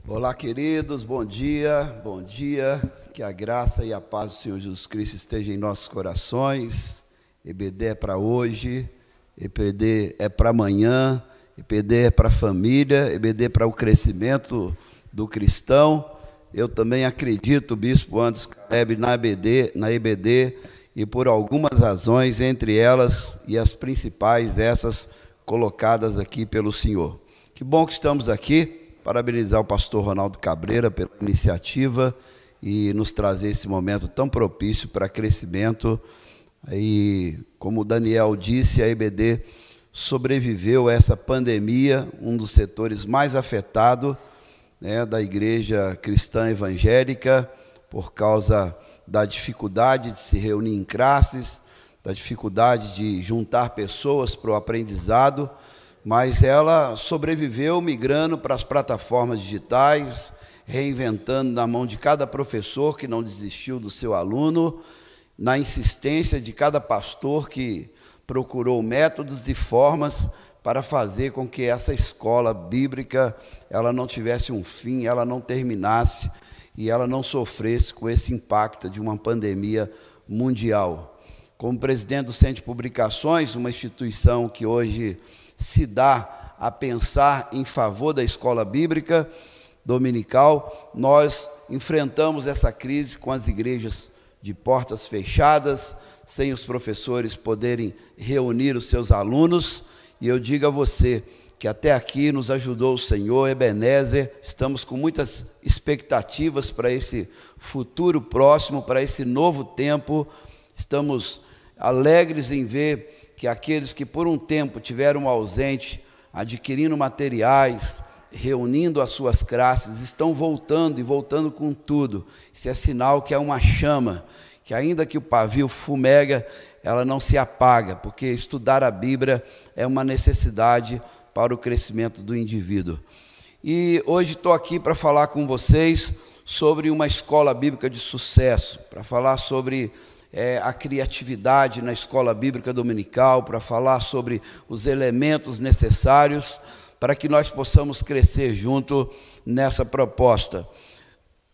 Olá, queridos, bom dia, bom dia. Que a graça e a paz do Senhor Jesus Cristo estejam em nossos corações. EBD é para hoje, EBD é para amanhã, EBD é para a família, EBD é para o crescimento do cristão. Eu também acredito, Bispo Anderson Caleb, na EBD, e por algumas razões, entre elas e as principais, essas colocadas aqui pelo Senhor. Que bom que estamos aqui. Parabenizar o pastor Ronaldo Cabreira pela iniciativa e nos trazer esse momento tão propício para crescimento. E, como o Daniel disse, a EBD sobreviveu a essa pandemia, um dos setores mais afetados, né, da igreja cristã evangélica, por causa da dificuldade de se reunir em classes, da dificuldade de juntar pessoas para o aprendizado, mas ela sobreviveu migrando para as plataformas digitais, reinventando na mão de cada professor que não desistiu do seu aluno, na insistência de cada pastor que procurou métodos e formas para fazer com que essa escola bíblica ela não tivesse um fim, ela não terminasse e ela não sofresse com esse impacto de uma pandemia mundial. Como presidente do Centro de Publicações, uma instituição que hoje se dá a pensar em favor da escola bíblica dominical, nós enfrentamos essa crise com as igrejas de portas fechadas, sem os professores poderem reunir os seus alunos, e eu digo a você que até aqui nos ajudou o Senhor, Ebenezer, estamos com muitas expectativas para esse futuro próximo, para esse novo tempo, estamos alegres em ver que aqueles que por um tempo tiveram ausente, adquirindo materiais, reunindo as suas classes, estão voltando e voltando com tudo. Isso é sinal que é uma chama, que ainda que o pavio fumega, ela não se apaga, porque estudar a Bíblia é uma necessidade para o crescimento do indivíduo. E hoje estou aqui para falar com vocês sobre uma escola bíblica de sucesso, para falar sobre a criatividade na escola bíblica dominical, para falar sobre os elementos necessários para que nós possamos crescer junto nessa proposta.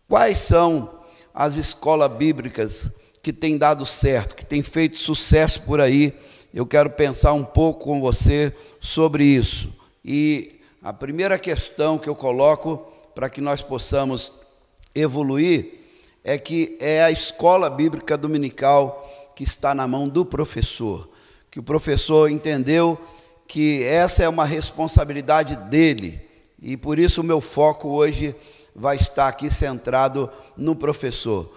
Quais são as escolas bíblicas que têm dado certo, que têm feito sucesso por aí? Eu quero pensar um pouco com você sobre isso. E a primeira questão que eu coloco para que nós possamos evoluir é que é a escola bíblica dominical que está na mão do professor, que o professor entendeu que essa é uma responsabilidade dele, e por isso o meu foco hoje vai estar aqui centrado no professor.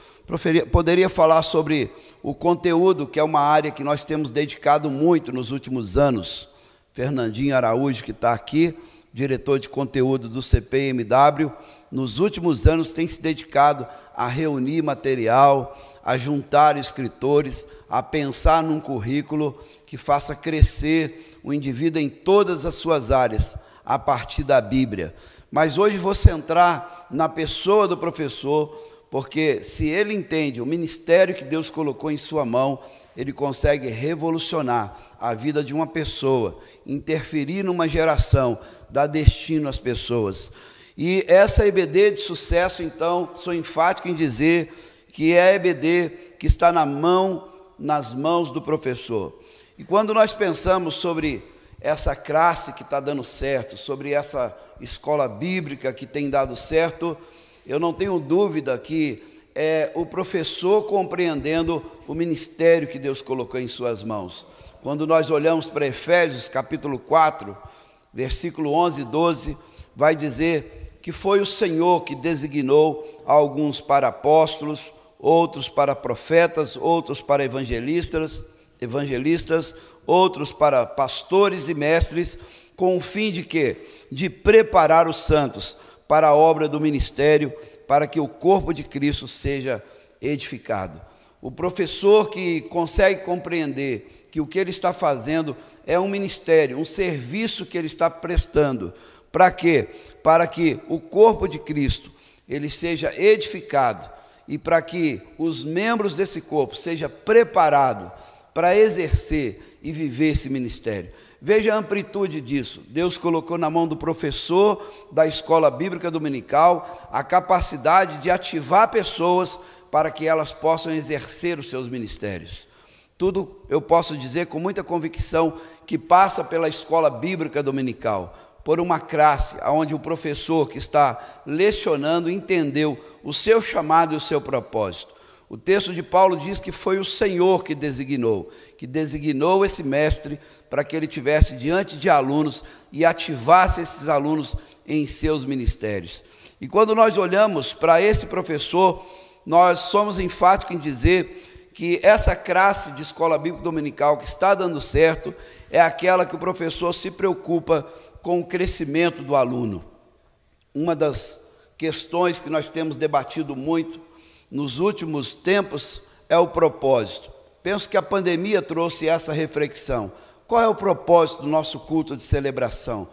Poderia falar sobre o conteúdo, que é uma área que nós temos dedicado muito nos últimos anos. Fernandinho Araújo, que está aqui, diretor de conteúdo do CPMW, nos últimos anos tem se dedicado a reunir material, a juntar escritores, a pensar num currículo que faça crescer o indivíduo em todas as suas áreas, a partir da Bíblia. Mas hoje vou centrar na pessoa do professor, porque se ele entende o ministério que Deus colocou em sua mão, ele consegue revolucionar a vida de uma pessoa, interferir numa geração, dar destino às pessoas. E essa EBD de sucesso, então, sou enfático em dizer que é a EBD que está nas mãos do professor. E quando nós pensamos sobre essa classe que está dando certo, sobre essa escola bíblica que tem dado certo, eu não tenho dúvida que é o professor compreendendo o ministério que Deus colocou em suas mãos. Quando nós olhamos para Efésios, capítulo 4, versículo 11 e 12, vai dizer que foi o Senhor que designou alguns para apóstolos, outros para profetas, outros para evangelistas, outros para pastores e mestres, com o fim de quê? De preparar os santos para a obra do ministério, para que o corpo de Cristo seja edificado. O professor que consegue compreender que o que ele está fazendo é um ministério, um serviço que ele está prestando. Para quê? Para que o corpo de Cristo ele seja edificado e para que os membros desse corpo sejam preparados para exercer e viver esse ministério. Veja a amplitude disso. Deus colocou na mão do professor da escola bíblica dominical a capacidade de ativar pessoas para que elas possam exercer os seus ministérios. Tudo eu posso dizer com muita convicção que passa pela escola bíblica dominical, por uma classe onde o professor que está lecionando entendeu o seu chamado e o seu propósito. O texto de Paulo diz que foi o Senhor que designou esse mestre para que ele tivesse diante de alunos e ativasse esses alunos em seus ministérios. E quando nós olhamos para esse professor, nós somos enfáticos em dizer que essa classe de escola bíblica dominical que está dando certo é aquela que o professor se preocupa com o crescimento do aluno. Uma das questões que nós temos debatido muito nos últimos tempos é o propósito. Penso que a pandemia trouxe essa reflexão. Qual é o propósito do nosso culto de celebração?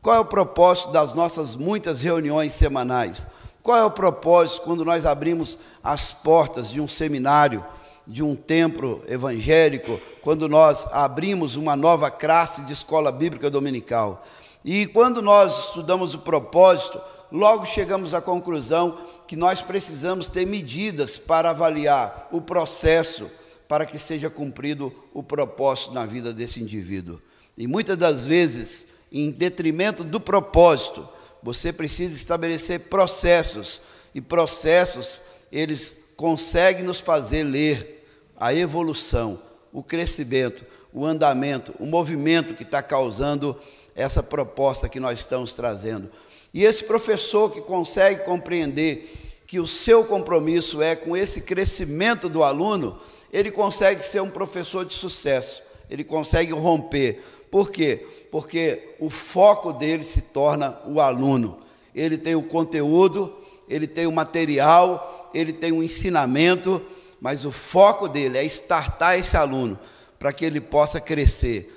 Qual é o propósito das nossas muitas reuniões semanais? Qual é o propósito quando nós abrimos as portas de um seminário, de um templo evangélico, quando nós abrimos uma nova classe de escola bíblica dominical? E quando nós estudamos o propósito, logo chegamos à conclusão que nós precisamos ter medidas para avaliar o processo para que seja cumprido o propósito na vida desse indivíduo. E muitas das vezes, em detrimento do propósito, você precisa estabelecer processos, e processos, eles conseguem nos fazer ler a evolução, o crescimento, o andamento, o movimento que está causando essa proposta que nós estamos trazendo. E esse professor que consegue compreender que o seu compromisso é com esse crescimento do aluno, ele consegue ser um professor de sucesso, ele consegue romper. Por quê? Porque o foco dele se torna o aluno. Ele tem o conteúdo, ele tem o material, ele tem o ensinamento, mas o foco dele é startar esse aluno para que ele possa crescer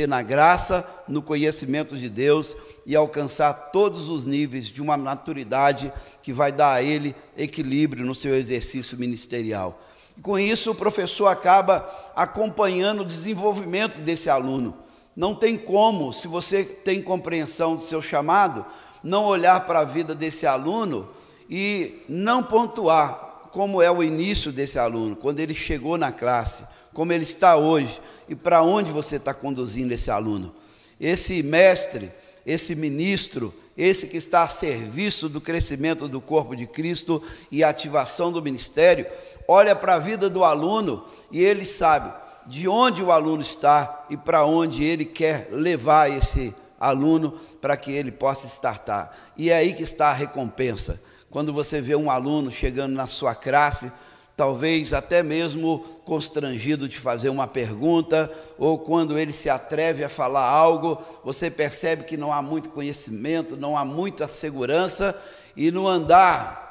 na graça, no conhecimento de Deus e alcançar todos os níveis de uma maturidade que vai dar a ele equilíbrio no seu exercício ministerial. E com isso, o professor acaba acompanhando o desenvolvimento desse aluno. Não tem como, se você tem compreensão do seu chamado, não olhar para a vida desse aluno e não pontuar como é o início desse aluno, quando ele chegou na classe, como ele está hoje e para onde você está conduzindo esse aluno. Esse mestre, esse ministro, esse que está a serviço do crescimento do corpo de Cristo e ativação do ministério, olha para a vida do aluno e ele sabe de onde o aluno está e para onde ele quer levar esse aluno para que ele possa startar. E é aí que está a recompensa. Quando você vê um aluno chegando na sua classe, talvez até mesmo constrangido de fazer uma pergunta, ou quando ele se atreve a falar algo, você percebe que não há muito conhecimento, não há muita segurança, e no andar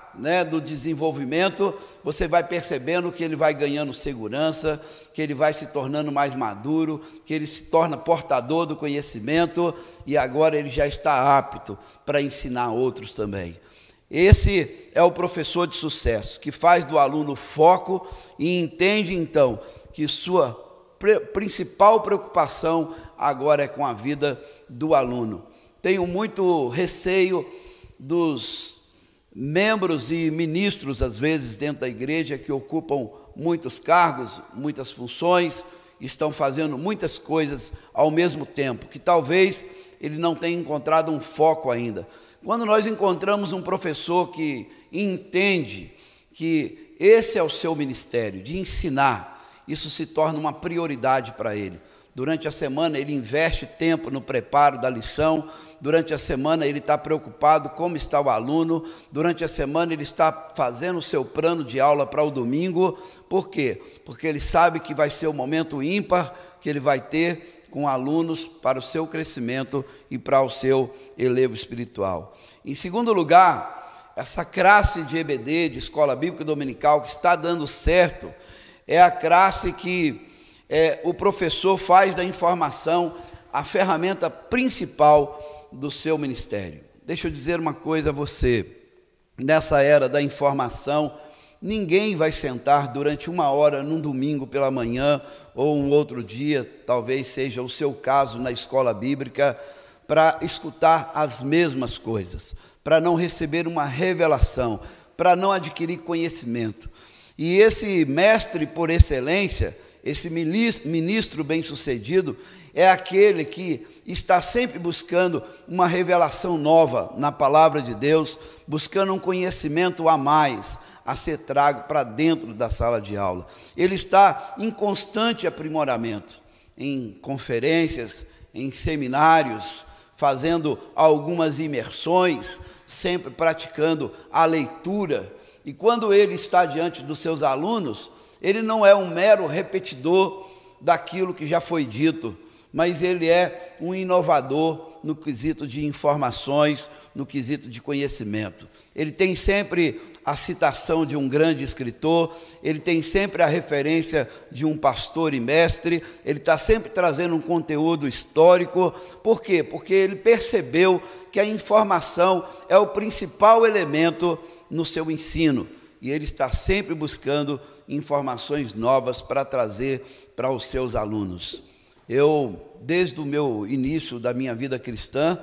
do desenvolvimento, você vai percebendo que ele vai ganhando segurança, que ele vai se tornando mais maduro, que ele se torna portador do conhecimento, e agora ele já está apto para ensinar outros também. Esse é o professor de sucesso, que faz do aluno foco e entende, então, que sua principal preocupação agora é com a vida do aluno. Tenho muito receio dos membros e ministros, às vezes, dentro da igreja, que ocupam muitos cargos, muitas funções, estão fazendo muitas coisas ao mesmo tempo, que talvez ele não tenha encontrado um foco ainda. Quando nós encontramos um professor que entende que esse é o seu ministério, de ensinar, isso se torna uma prioridade para ele. Durante a semana ele investe tempo no preparo da lição, durante a semana ele está preocupado como está o aluno, durante a semana ele está fazendo o seu plano de aula para o domingo. Por quê? Porque ele sabe que vai ser o momento ímpar que ele vai ter com alunos para o seu crescimento e para o seu elevo espiritual. Em segundo lugar, essa classe de EBD, de Escola Bíblica Dominical, que está dando certo, é a classe que o professor faz da informação a ferramenta principal do seu ministério. Deixa eu dizer uma coisa a você, nessa era da informação, Ninguém vai sentar durante 1 hora num domingo pela manhã ou um outro dia, talvez seja o seu caso na escola bíblica, para escutar as mesmas coisas, para não receber uma revelação, para não adquirir conhecimento. E esse mestre por excelência, esse ministro bem-sucedido, é aquele que está sempre buscando uma revelação nova na palavra de Deus, buscando um conhecimento a mais, a ser trago para dentro da sala de aula. Ele está em constante aprimoramento, em conferências, em seminários, fazendo algumas imersões, sempre praticando a leitura. E quando ele está diante dos seus alunos, ele não é um mero repetidor daquilo que já foi dito, mas ele é um inovador no quesito de informações, no quesito de conhecimento. Ele tem sempre a citação de um grande escritor, ele tem sempre a referência de um pastor e mestre, ele está sempre trazendo um conteúdo histórico. Por quê? Porque ele percebeu que a informação é o principal elemento no seu ensino, e ele está sempre buscando informações novas para trazer para os seus alunos. Eu, desde o meu início da minha vida cristã,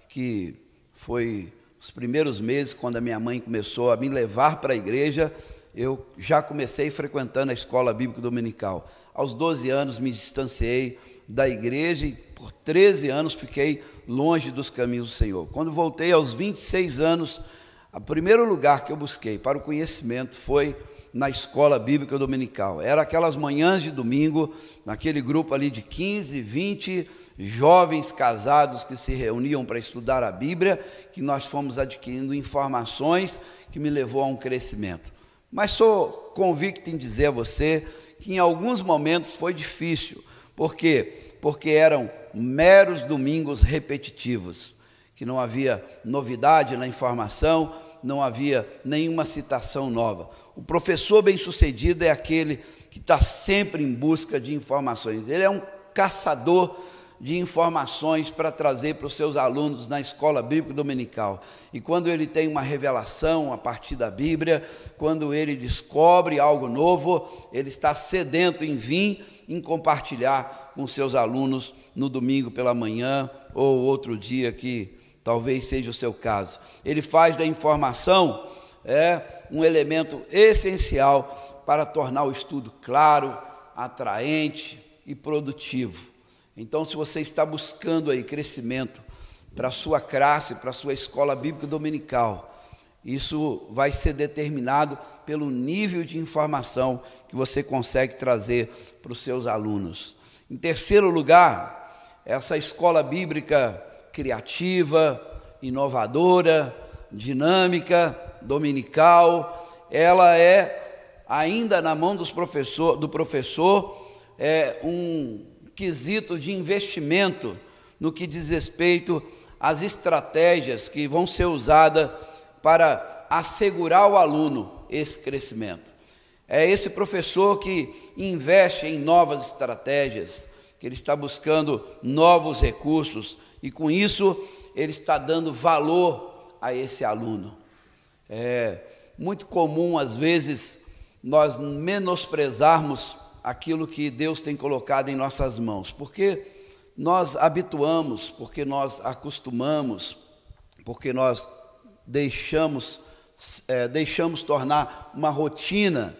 que foi os primeiros meses, quando a minha mãe começou a me levar para a igreja, eu já comecei frequentando a escola bíblica dominical. Aos 12 anos me distanciei da igreja e por 13 anos fiquei longe dos caminhos do Senhor. Quando voltei aos 26 anos, o primeiro lugar que eu busquei para o conhecimento foi na escola bíblica dominical. Era aquelas manhãs de domingo, naquele grupo ali de 15, 20 jovens casados que se reuniam para estudar a Bíblia, que nós fomos adquirindo informações que me levou a um crescimento. Mas sou convicto em dizer a você que em alguns momentos foi difícil. Por quê? Porque eram meros domingos repetitivos, que não havia novidade na informação, não havia nenhuma citação nova. O professor bem-sucedido é aquele que está sempre em busca de informações. Ele é um caçador de informações para trazer para os seus alunos na escola bíblica dominical. E quando ele tem uma revelação a partir da Bíblia, quando ele descobre algo novo, ele está sedento em vir, em compartilhar com seus alunos no domingo pela manhã ou outro dia que talvez seja o seu caso. Ele faz da informação um elemento essencial para tornar o estudo claro, atraente e produtivo. Então, se você está buscando aí crescimento para a sua classe, para a sua escola bíblica dominical, isso vai ser determinado pelo nível de informação que você consegue trazer para os seus alunos. Em terceiro lugar, essa escola bíblica criativa, inovadora, dinâmica, dominical, ela é, ainda na mão do professor, um quesito de investimento no que diz respeito às estratégias que vão ser usadas para assegurar ao aluno esse crescimento. É esse professor que investe em novas estratégias, que ele está buscando novos recursos e com isso ele está dando valor a esse aluno. É muito comum, às vezes, nós menosprezarmos aquilo que Deus tem colocado em nossas mãos, porque nós habituamos, porque nós acostumamos, porque nós deixamos tornar uma rotina